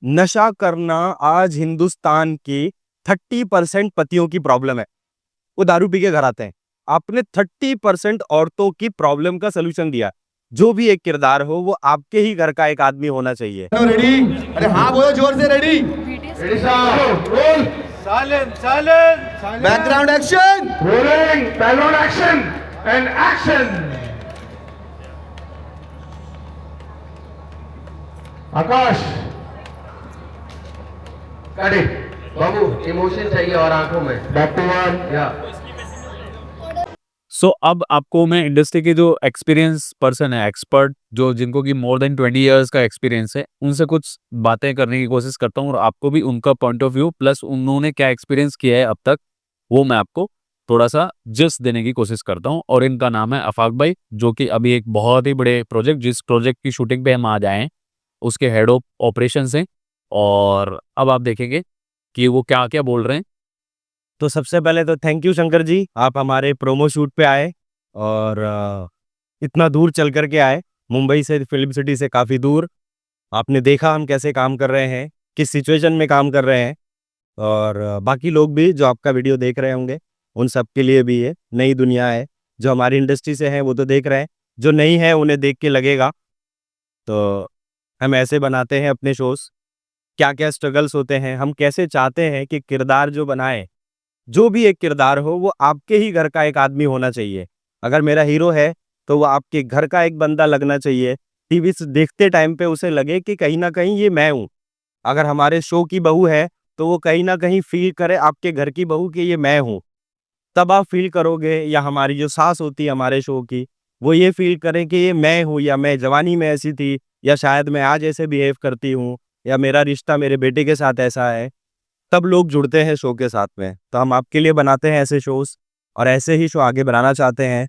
नशा करना आज हिंदुस्तान की 30% पतियों की प्रॉब्लम है। वो दारू पी के घर आते हैं। आपने 30% औरतों की प्रॉब्लम का सोल्यूशन दिया। जो भी एक किरदार हो वो आपके ही घर का एक आदमी होना चाहिए। रेडी? अरे हाँ बोलो जोर से। Ready? Ready, sir. Roll. Silence. Background action. Rolling. Background action. And action. Akash. Got it. Babu emotion चाहिए और आंखों में। Back to one. या सो अब आपको मैं इंडस्ट्री के जो एक्सपीरियंस पर्सन है, एक्सपर्ट जो जिनको कि मोर देन 20 इयर्स का एक्सपीरियंस है, उनसे कुछ बातें करने की कोशिश करता हूँ और आपको भी उनका पॉइंट ऑफ व्यू प्लस उन्होंने क्या एक्सपीरियंस किया है अब तक वो मैं आपको थोड़ा सा जस्ट देने की कोशिश करता हूँ। और इनका नाम है आफाक भाई, जो कि अभी एक बहुत ही बड़े प्रोजेक्ट, जिस प्रोजेक्ट की शूटिंग पे हम आज आए हैं, उसके हेड ऑफ ऑपरेशंस हैं। और अब आप देखेंगे कि वो क्या क्या बोल रहे हैं। तो सबसे पहले तो थैंक यू शंकर जी, आप हमारे प्रोमो शूट पे आए और इतना दूर चल कर के आए, मुंबई से, फिल्म सिटी से काफ़ी दूर। आपने देखा हम कैसे काम कर रहे हैं, किस सिचुएशन में काम कर रहे हैं। और बाकी लोग भी जो आपका वीडियो देख रहे होंगे उन सब के लिए भी ये नई दुनिया है। जो हमारी इंडस्ट्री से हैं वो तो देख रहे हैं, जो नहीं है उन्हें देख के लगेगा। तो हम ऐसे बनाते हैं अपने शोज़, क्या क्या स्ट्रगल्स होते हैं, हम कैसे चाहते हैं कि किरदार जो बनाए, जो भी एक किरदार हो वो आपके ही घर का एक आदमी होना चाहिए। अगर मेरा हीरो है तो वो आपके घर का एक बंदा लगना चाहिए। टीवी से देखते टाइम पे उसे लगे कि कहीं ना कहीं ये मैं हूँ। अगर हमारे शो की बहू है तो वो कहीं ना कहीं फील करे आपके घर की बहू कि ये मैं हूँ। तब आप फील करोगे, या हमारी जो सास होती है हमारे शो की, वो ये फील करे कि ये मैं हूँ, या मैं जवानी में ऐसी थी, या शायद मैं आज ऐसे बिहेव करती हूँ, या मेरा रिश्ता मेरे बेटे के साथ ऐसा है। तब लोग जुड़ते हैं शो के साथ में। तो हम आपके लिए बनाते हैं ऐसे शोज़ और ऐसे ही शो आगे बनाना चाहते हैं।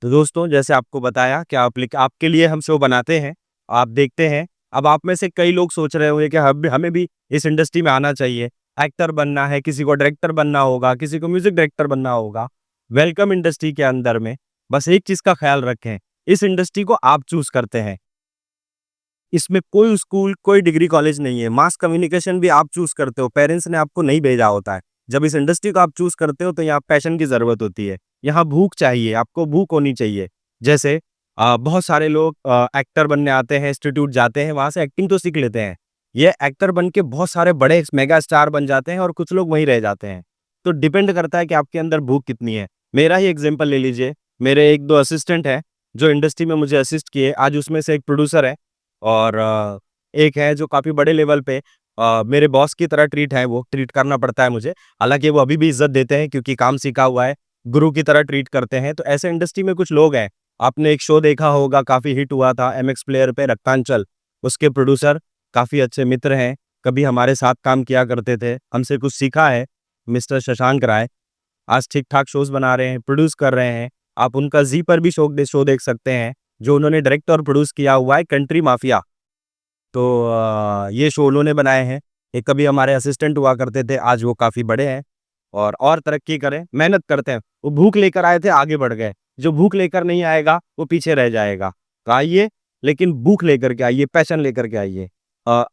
तो दोस्तों, जैसे आपको बताया कि आपके लिए हम शो बनाते हैं, आप देखते हैं। अब आप में से कई लोग सोच रहे होंगे कि हमें भी इस इंडस्ट्री में आना चाहिए, एक्टर बनना है, किसी को डायरेक्टर बनना होगा, किसी को म्यूजिक डायरेक्टर बनना होगा। वेलकम इंडस्ट्री के अंदर में। बस एक चीज़ का ख्याल रखें, इस इंडस्ट्री को आप चूज़ करते हैं। इसमें कोई स्कूल, कोई डिग्री कॉलेज नहीं है। मास कम्युनिकेशन भी आप चूज़ करते हो, पेरेंट्स ने आपको नहीं भेजा होता है। जब इस इंडस्ट्री को आप चूज़ करते हो तो यहाँ पैशन की ज़रूरत होती है। यहाँ भूख चाहिए, आपको भूख होनी चाहिए। जैसे बहुत सारे लोग एक्टर बनने आते हैं, इंस्टीट्यूट जाते हैं, वहाँ से एक्टिंग तो सीख लेते हैं। ये एक्टर बन के बहुत सारे बड़े मेगा स्टार बन जाते हैं और कुछ लोग वहीं रह जाते हैं। तो डिपेंड करता है कि आपके अंदर भूख कितनी है। मेरा ही एग्जाम्पल ले लीजिए, मेरे 1-2 असिस्टेंट हैं जो इंडस्ट्री में मुझे असिस्ट किए। आज उसमें से एक प्रोड्यूसर है और एक है जो काफ़ी बड़े लेवल पे मेरे बॉस की तरह ट्रीट है, वो ट्रीट करना पड़ता है मुझे। हालाँकि वो अभी भी इज़्ज़त देते हैं क्योंकि काम सीखा हुआ है, गुरु की तरह ट्रीट करते हैं। तो ऐसे इंडस्ट्री में कुछ लोग हैं। आपने एक शो देखा होगा, काफ़ी हिट हुआ था एमएक्स प्लेयर पे, रक्तांचल। उसके प्रोड्यूसर काफ़ी अच्छे मित्र हैं, कभी हमारे साथ काम किया करते थे, हमसे कुछ सीखा है, मिस्टर शशांक राय। आज ठीक-ठाक शोज़ बना रहे हैं, प्रोड्यूस कर रहे हैं। आप उनका ज़ी पर भी शो देख सकते हैं, जो उन्होंने डायरेक्ट और प्रोड्यूस किया हुआ है, कंट्री माफिया। तो ये शो उन्होंने बनाए हैं। ये कभी हमारे असिस्टेंट हुआ करते थे, आज वो काफ़ी बड़े हैं और तरक्की करें, मेहनत करते हैं। वो भूख लेकर आए थे, आगे बढ़ गए। जो भूख लेकर नहीं आएगा, वो पीछे रह जाएगा। तो आइए, लेकिन भूख लेकर के आइए, पैशन लेकर के आइए।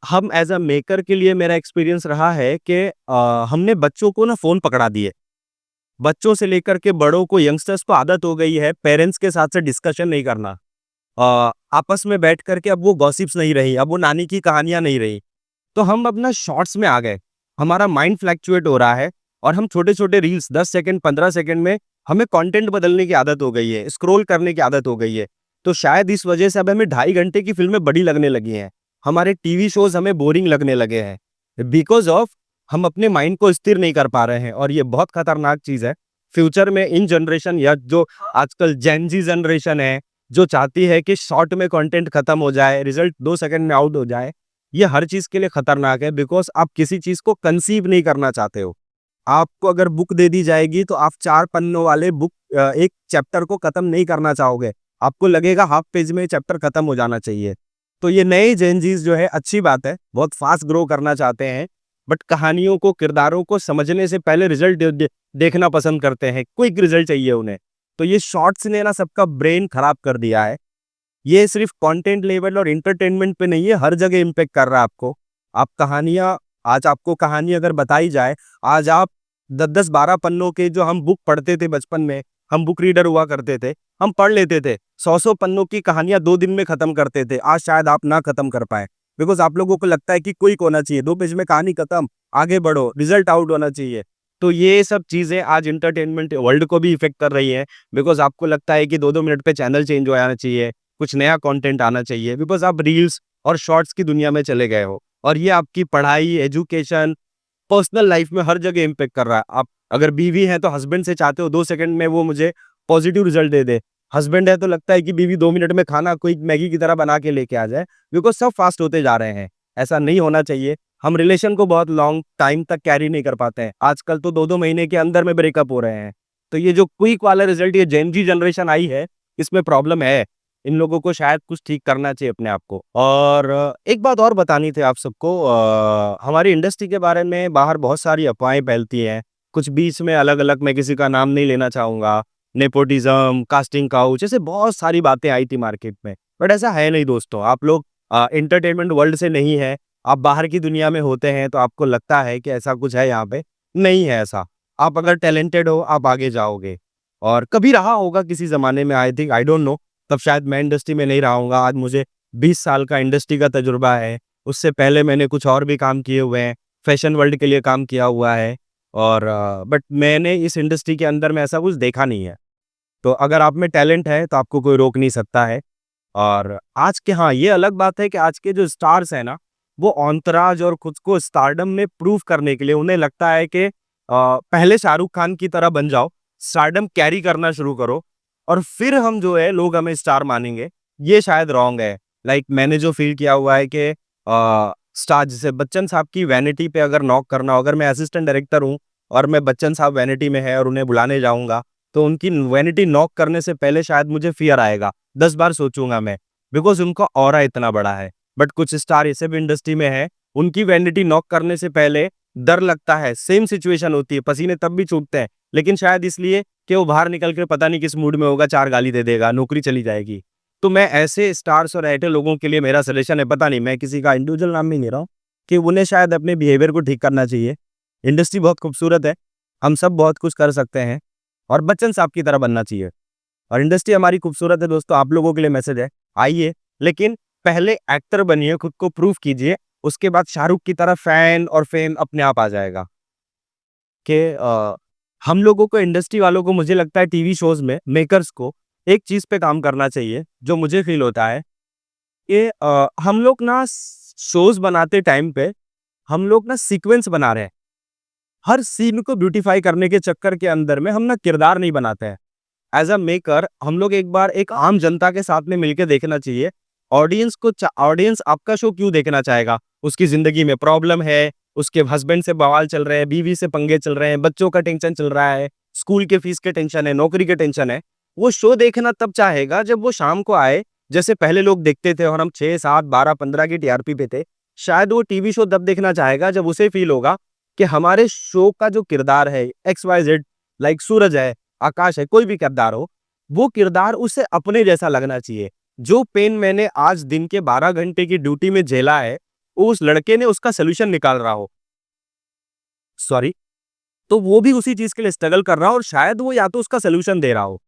हम एज़ अ मेकर के लिए मेरा एक्सपीरियंस रहा है कि हमने बच्चों को ना फ़ोन पकड़ा दिए। बच्चों से लेकर के बड़ों को, यंगस्टर्स को आदत हो गई है पेरेंट्स के साथ से डिस्कशन नहीं करना। आपस में बैठ कर के अब वो गॉसिप्स नहीं रही, अब वो नानी की कहानियाँ नहीं रही। तो हम अपना शॉर्ट्स में आ गए। हमारा माइंड फ्लक्चुएट हो रहा है और हम छोटे-छोटे रील्स 10 सेकंड, 15 सेकंड में हमें कंटेंट बदलने की आदत हो गई है, स्क्रॉल करने की आदत हो गई है। तो शायद इस वजह से अब हमें 2.5 घंटे की फ़िल्में बड़ी लगने लगी हैं। हमारे टीवी शोज़ हमें बोरिंग लगने लगे हैं। बिकॉज़ ऑफ हम अपने माइंड को स्थिर नहीं कर पा रहे हैं और ये बहुत खतरनाक चीज़ है। फ्यूचर में इन जनरेशन, या जो आजकल जेन ज़ी जनरेशन है, जो चाहती है कि शॉर्ट में कंटेंट खत्म हो जाए, रिजल्ट 2 सेकंड में आउट हो जाए, ये हर चीज़ के लिए खतरनाक है। बिकॉज़ आप किसी चीज़ को कंसीव नहीं करना चाहते हो। आपको अगर बुक दे दी जाएगी तो आप 4 पन्नों वाले बुक एक चैप्टर को खत्म नहीं करना चाहोगे। आपको लगेगा हाफ पेज में चैप्टर खत्म हो जाना चाहिए। तो ये नए जेन ज़ीज़ जो है, अच्छी बात है, बहुत फास्ट ग्रो करना चाहते हैं, बट कहानियों को, किरदारों को समझने से पहले रिजल्ट देखना पसंद करते हैं, क्विक रिजल्ट चाहिए उन्हें। तो ये शॉर्ट्स ने ना सबका ब्रेन खराब कर दिया है। ये सिर्फ कंटेंट लेवल और एंटरटेनमेंट पे नहीं है, हर जगह इम्पेक्ट कर रहा है आपको। आप कहानियाँ, आज आपको कहानी अगर बताई जाए, आज आप 10-10 12 पन्नों के जो हम बुक पढ़ते थे बचपन में, हम बुक रीडर हुआ करते थे, हम पढ़ लेते थे 100-100 पन्नों की कहानियां 2 दिन में खत्म करते थे। आज शायद आप ना खत्म कर पाए, बिकॉज आप लोगों को लगता है कि क्विक होना चाहिए, 2 पेज में कहानी खत्म, आगे बढ़ो, रिजल्ट आउट होना चाहिए। तो ये सब चीजें आज एंटरटेनमेंट वर्ल्ड को भी इफेक्ट कर रही है, बिकॉज आपको लगता है कि 2-2 मिनट पे चैनल चेंज हो जाना चाहिए, कुछ नया कंटेंट आना चाहिए, बिकॉज आप रील्स और शॉर्ट्स की दुनिया में चले गए हो, और ये आपकी पढ़ाई, एजुकेशन, पर्सनल लाइफ में हर जगह इम्पेक्ट कर रहा है। आप अगर बीवी है तो हस्बैंड से चाहते हो 2 सेकंड में वो मुझे पॉजिटिव रिजल्ट दे दे, हस्बैंड है तो लगता है कि बीवी 2 मिनट में खाना कोई मैगी की तरह बना के लेके आ जाए, बिकॉज सब फास्ट होते जा रहे हैं। ऐसा नहीं होना चाहिए। हम रिलेशन को बहुत लॉन्ग टाइम तक कैरी नहीं कर पाते हैं, आजकल तो 2-2 महीने के अंदर में ब्रेकअप हो रहे हैं। तो ये जो क्विक वाला रिजल्ट, ये जेन जी जनरेशन आई है, इसमें प्रॉब्लम है। इन लोगों को शायद कुछ ठीक करना चाहिए अपने आप को। और एक बात और बतानी थी आप सबको, हमारी इंडस्ट्री के बारे में बाहर बहुत सारी अफवाहें फैलती हैं, कुछ बीच में अलग-अलग, मैं किसी का नाम नहीं लेना चाहूँगा, नेपोटिज्म, कास्टिंग काउच, ऐसे बहुत सारी बातें आई थी मार्केट में। बट ऐसा है नहीं दोस्तों, आप लोग एंटरटेनमेंट वर्ल्ड से नहीं है, आप बाहर की दुनिया में होते हैं तो आपको लगता है कि ऐसा कुछ है यहाँ पे, नहीं है ऐसा। आप अगर टैलेंटेड हो, आप आगे जाओगे, और कभी रहा होगा किसी ज़माने में, I think, I don't know, तब शायद मैं इंडस्ट्री में नहीं रहा हूँगा। आज मुझे 20 साल का इंडस्ट्री का तजुर्बा है, उससे पहले मैंने कुछ और भी काम किए हुए हैं, फैशन वर्ल्ड के लिए काम किया हुआ है, और बट मैंने इस इंडस्ट्री के अंदर में ऐसा कुछ देखा नहीं है। तो अगर आप में टैलेंट है तो आपको कोई रोक नहीं सकता है। और आज के, हाँ, ये अलग बात है कि आज के जो स्टार्स हैं ना, वो ऑन्टराज और खुद को स्टारडम में प्रूव करने के लिए उन्हें लगता है कि पहले शाहरुख खान की तरह बन जाओ, स्टारडम कैरी करना शुरू करो, और फिर हम जो है लोग हमें स्टार मानेंगे। ये शायद रॉन्ग है। लाइक मैंने जो फील किया हुआ है कि स्टार, जैसे बच्चन साहब की वैनिटी पे अगर नॉक करना हो, अगर मैं असिस्टेंट डायरेक्टर हूँ और मैं बच्चन साहब वैनिटी में है और उन्हें बुलाने जाऊंगा, तो उनकी वैनिटी नॉक करने से पहले शायद मुझे फियर आएगा, 10 बार सोचूंगा मैं, बिकॉज उनका ऑरा इतना बड़ा है। बट कुछ स्टार ऐसे भी इंडस्ट्री में है, उनकी वैनिटी नॉक करने से पहले डर लगता है, सेम सिचुएशन होती है, पसीने तब भी छूटते हैं, लेकिन शायद इसलिए कि वो बाहर निकल के पता नहीं किस मूड में होगा, 4 गाली दे देगा, नौकरी चली जाएगी। तो मैं ऐसे स्टार्स और ऐसे लोगों के लिए मेरा सजेशन है, पता नहीं, मैं किसी का इंडिविजुअल नाम भी नहीं रहा हूँ, कि उन्हें शायद अपने बिहेवियर को ठीक करना चाहिए। इंडस्ट्री बहुत खूबसूरत है, हम सब बहुत कुछ कर सकते हैं, और बच्चन साहब की तरह बनना चाहिए। और इंडस्ट्री हमारी खूबसूरत है दोस्तों, आप लोगों के लिए मैसेज है, आइए, लेकिन पहले एक्टर बनिए, खुद को प्रूव कीजिए, उसके बाद शाहरुख की तरह फैन और फेम अपने आप आ जाएगा। कि हम लोगों को, इंडस्ट्री वालों को, मुझे लगता है टीवी शोज में मेकर्स को एक चीज पे काम करना चाहिए, जो मुझे फील होता है कि हम लोग ना शोज बनाते टाइम पे हम लोग ना सीक्वेंस बना रहे हैं, हर सीन को ब्यूटीफाई करने के चक्कर के अंदर में हम ना किरदार नहीं बनाते हैं। एज अ मेकर हम लोग एक बार एक आम जनता के साथ में मिलकर देखना चाहिए, ऑडियंस को, ऑडियंस आपका शो क्यों देखना चाहेगा, उसकी जिंदगी में प्रॉब्लम है, उसके हस्बैंड से बवाल चल रहे हैं, बीवी से पंगे चल रहे हैं, बच्चों का टेंशन चल रहा है, स्कूल के फीस के टेंशन है, नौकरी के टेंशन है, वो शो देखना तब चाहेगा जब वो शाम को आए, जैसे पहले लोग देखते थे और हम 6, 7, 12, 15 की टीआरपी पे थे। शायद वो टीवी शो तब देखना चाहेगा जब उसे फील होगा कि हमारे शो का जो किरदार है, XYZ, लाइक सूरज है, आकाश है, कोई भी किरदार हो, वो किरदार उसे अपने जैसा लगना चाहिए। जो पेन मैंने आज दिन के 12 घंटे की ड्यूटी में झेला है, उस लड़के ने उसका सोल्यूशन निकाल रहा हो, सॉरी, तो वो भी उसी चीज के लिए स्ट्रगल कर रहा हो, और शायद वो या तो उसका सोल्यूशन दे रहा हो।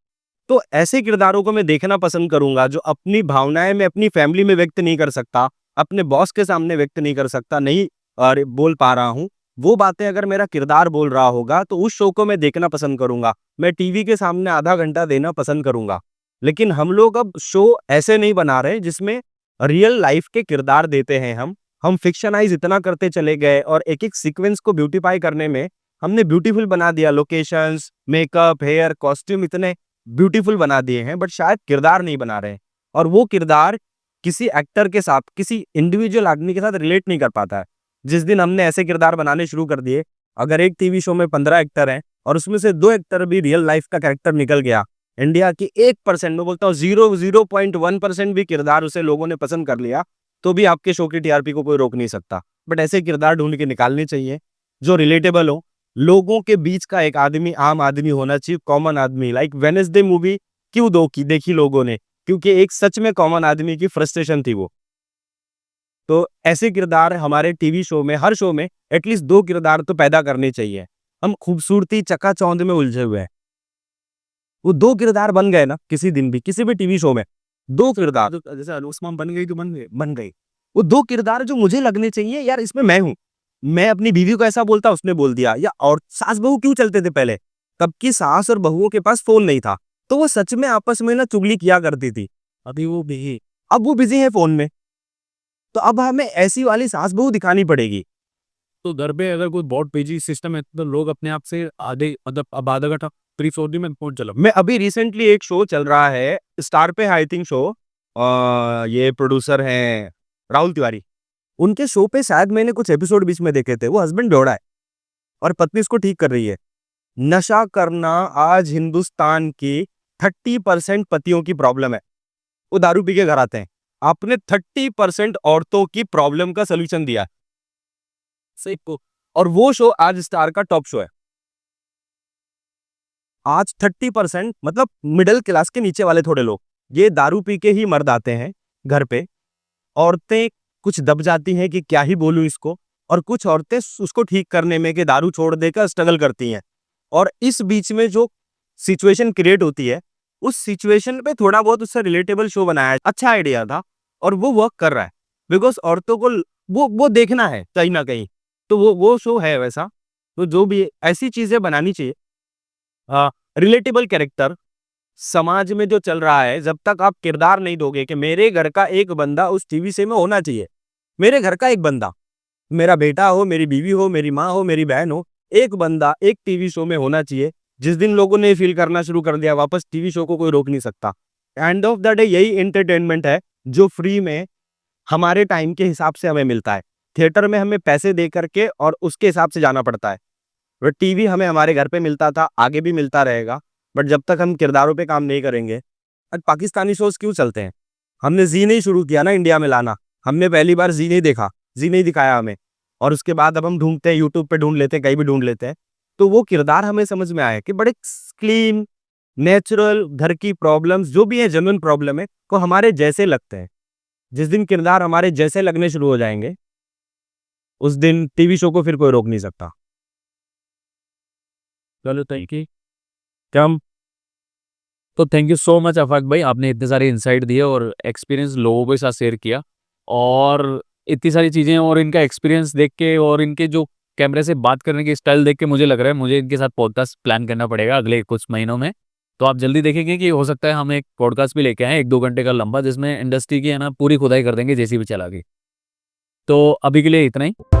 तो ऐसे किरदारों को मैं देखना पसंद करूंगा, जो अपनी भावनाएं मैं अपनी फैमिली में व्यक्त नहीं कर सकता, अपने बॉस के सामने व्यक्त नहीं कर सकता, नहीं और बोल पा रहा हूँ, वो बातें अगर मेरा किरदार बोल रहा होगा तो उस शो को मैं देखना पसंद करूंगा। मैं टीवी के सामने आधा घंटा देना पसंद करूंगा। लेकिन हम लोग अब शो ऐसे नहीं बना रहे जिसमें रियल लाइफ के किरदार देते हैं। हम फिक्शनाइज इतना करते चले गए, और एक एक सीक्वेंस को ब्यूटीफाई करने में हमने ब्यूटीफुल बना दिया, लोकेशंस, मेकअप, हेयर, कॉस्ट्यूम इतने ब्यूटीफुल बना दिए हैं, बट शायद किरदार नहीं बना रहे। और वो किरदार किसी एक्टर के साथ, किसी इंडिविजुअल आदमी के साथ रिलेट नहीं कर पाता है। जिस दिन हमने ऐसे किरदार बनाने शुरू कर दिए, अगर एक टीवी शो में 15 एक्टर हैं और उसमें से 2 एक्टर भी रियल लाइफ का कैरेक्टर निकल गया, इंडिया की 1%, मैं बोलता हूँ 0.1% भी किरदार उसे लोगों ने पसंद कर लिया, तो भी आपके शो की टीआरपी को कोई रोक नहीं सकता। बट ऐसे किरदार ढूंढ के निकालने चाहिए जो रिलेटेबल हो, लोगों के बीच का एक आदमी, आम आदमी होना चाहिए, कॉमन आदमी। लाइक वेडनेसडे मूवी क्यों देखी लोगों ने, क्योंकि एक सच में कॉमन आदमी की फ्रस्ट्रेशन थी वो। तो ऐसे किरदार हमारे टीवी शो में, हर शो में एटलीस्ट 2 किरदार तो पैदा करने चाहिए। हम खूबसूरती चकाचौंध में उलझे हुए हैं। वो 2 किरदार बन गए ना किसी दिन भी, किसी भी टीवी शो में 2 किरदार, जैसे अनुष्मान बन गई तो बन गई। वो 2 किरदार जो मुझे लगने चाहिए, यार इसमें मैं हूँ। मैं अपनी बीवी को ऐसा बोलता, उसने बोल दिया। या और सास बहू क्यों चलते थे पहले? तब की सास और बहुओं के पास फोन नहीं था, तो वो सच में आपस में ना चुगली किया करती थी। अब वो बिजी है फोन में, तो अब हमें ऐसी वाली सास बहू दिखानी पड़ेगी। तो घर पे अगर कोई बहुत बिजी सिस्टम है तो लोग अपने आप से आधे मतलब अब आधा घंटा 340 में पहुंच चला। मैं अभी रिसेंटली एक शो चल रहा है स्टार पे, आई थिंक शो, ये प्रोड्यूसर हैं राहुल तिवारी। उनके शो पे शायद मैंने कुछ एपिसोड बीच में देखे थे। वो हस्बैंड बेवड़ा है और पत्नी उसको ठीक कर रही है। नशा करना आज हिंदुस्तान की 30% पतियों की प्रॉब्लम है। वो दारू पी के घर आते हैं। आपने 30% औरतों की प्रॉब्लम का सोल्यूशन दिया है। सही को। और वो शो आज स्टार का टॉप शो है। आज 30% मतलब मिडिल क्लास के नीचे वाले थोड़े लोग, ये दारू पी के ही मर्द आते हैं घर पे। औरतें कुछ दब जाती हैं कि क्या ही बोलूं इसको, और कुछ औरतें उसको ठीक करने में कि दारू छोड़ देकर स्ट्रगल करती हैं। और इस बीच में जो सिचुएशन क्रिएट होती है, उस सिचुएशन पे थोड़ा बहुत उससे रिलेटेबल शो बनाया है। अच्छा आइडिया था और वो वर्क कर रहा है, बिकॉज औरतों को वो देखना है कहीं ना कहीं। तो वो शो है वैसा। तो जो भी ऐसी चीजें बनानी चाहिए, रिलेटेबल कैरेक्टर समाज में जो चल रहा है, जब तक आप किरदार नहीं दोगे कि मेरे घर का एक बंदा उस टीवी शो में होना चाहिए, मेरे घर का एक बंदा, मेरा बेटा हो, मेरी बीवी हो, मेरी माँ हो, मेरी बहन हो, एक बंदा एक टीवी शो में होना चाहिए। जिस दिन लोगों ने फील करना शुरू कर दिया, वापस टीवी शो को कोई रोक नहीं सकता। एंड ऑफ द डे यही एंटरटेनमेंट है जो फ्री में हमारे टाइम के हिसाब से हमें मिलता है। थिएटर में हमें पैसे दे करके और उसके हिसाब से जाना पड़ता है। बट टीवी हमें हमारे घर पे मिलता था, आगे भी मिलता रहेगा। बट जब तक हम किरदारों पे काम नहीं करेंगे। आज पाकिस्तानी शोज क्यों चलते हैं? हमने जी नहीं शुरू किया ना इंडिया में लाना। हमने पहली बार जी नहीं देखा, जी नहीं दिखाया हमें, और उसके बाद अब हम ढूंढते हैं, यूट्यूब पे ढूंढ लेते हैं, कहीं भी ढूंढ लेते हैं। तो वो किरदार हमें समझ में आया कि बड़े क्लीन, नेचुरल, घर की प्रॉब्लम्स जो भी है, जेन्युइन प्रॉब्लम है, को हमारे जैसे लगते हैं। जिस दिन किरदार हमारे जैसे लगने शुरू हो जाएंगे, उस दिन टीवी शो को फिर कोई रोक नहीं सकता। चलो थैंक यू। तो थैंक यू सो मच आफाक भाई, आपने इतने सारे इंसाइट दिए और एक्सपीरियंस लोगों के साथ शेयर किया, और इतनी सारी चीज़ें और इनका एक्सपीरियंस देख के और इनके जो कैमरे से बात करने की स्टाइल देख के मुझे लग रहा है मुझे इनके साथ पॉडकास्ट प्लान करना पड़ेगा अगले कुछ महीनों में। तो आप जल्दी देखेंगे कि हो सकता है हम एक पॉडकास्ट भी लेके आएँ 1-2 घंटे का लंबा, जिसमें इंडस्ट्री की है ना पूरी खुदाई कर देंगे जैसी भी चला गई। तो अभी के लिए इतना ही।